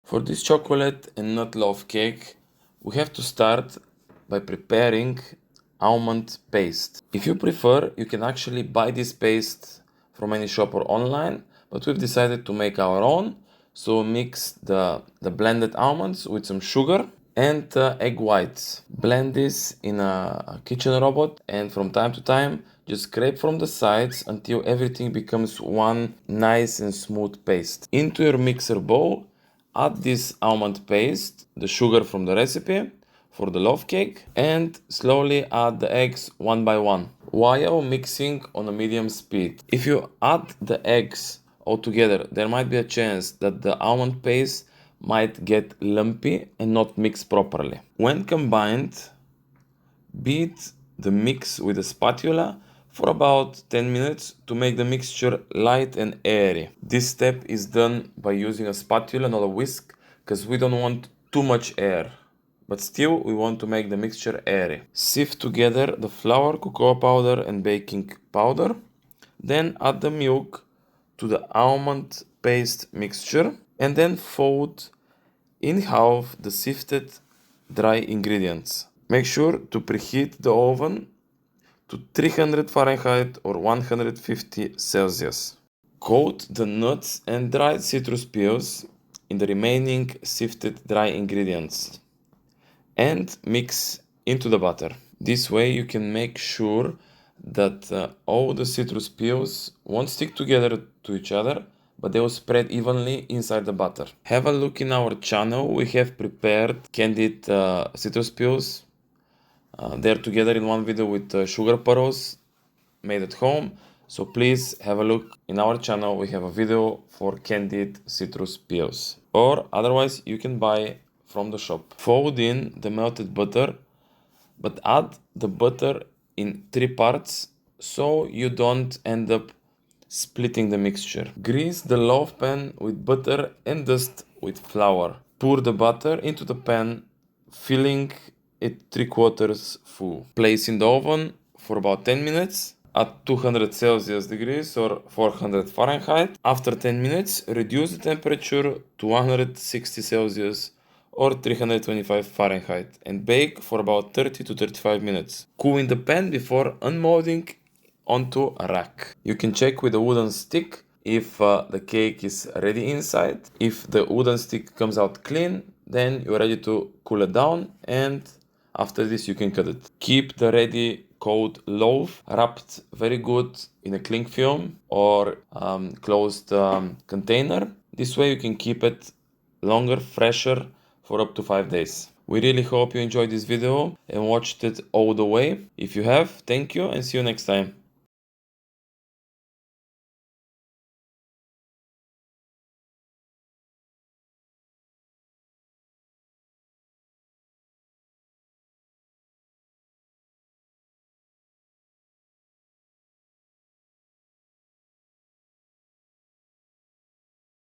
For this chocolate and nut loaf cake, we have to start by preparing almond paste. If you prefer, you can actually buy this paste from any shop or online, but we've decided to make our own. So mix the blended almonds with some sugar and egg whites. Blend this in a kitchen robot, and from time to time just scrape from the sides until everything becomes one nice and smooth paste. Into your mixer bowl, add this almond paste, the sugar from the recipe for the loaf cake, and slowly add the eggs one by one while mixing on a medium speed. If you add the eggs all together, there might be a chance that the almond paste might get lumpy and not mix properly. When combined, beat the mix with a spatula for about 10 minutes to make the mixture light and airy. This step is done by using a spatula, not a whisk, because we don't want too much air. But still, we want to make the mixture airy. Sift together the flour, cocoa powder and baking powder. Then add the milk to the almond paste mixture and then fold in half the sifted dry ingredients. Make sure to preheat the oven to 300 Fahrenheit or 150 Celsius. Coat the nuts and dried citrus peels in the remaining sifted dry ingredients and mix into the butter. This way you can make sure that all the citrus peels won't stick together to each other, but they will spread evenly inside the butter. Have a look in our channel. We have prepared candied citrus peels. They're together in one video with sugar pearls made at home. So please have a look in our channel. We have a video for candied citrus peels. Or otherwise you can buy from the shop. Fold in the melted butter, but add the butter in 3 parts so you don't end up splitting the mixture. Grease the loaf pan with butter and dust with flour. Pour the butter into the pan, filling it 3/4 full. Place in the oven for about 10 minutes at 200 Celsius degrees or 400 Fahrenheit. After 10 minutes, reduce the temperature to 160 Celsius or 325 Fahrenheit and bake for about 30 to 35 minutes. Cool in the pan before unmolding onto a rack. You can check with a wooden stick if the cake is ready inside. If the wooden stick comes out clean, then you're ready to cool it down, and after this you can cut it. Keep the ready cold loaf wrapped very good in a cling film or closed container. This way you can keep it longer, fresher for up to 5 days. We really hope you enjoyed this video and watched it all the way. If you have, thank you and see you next time.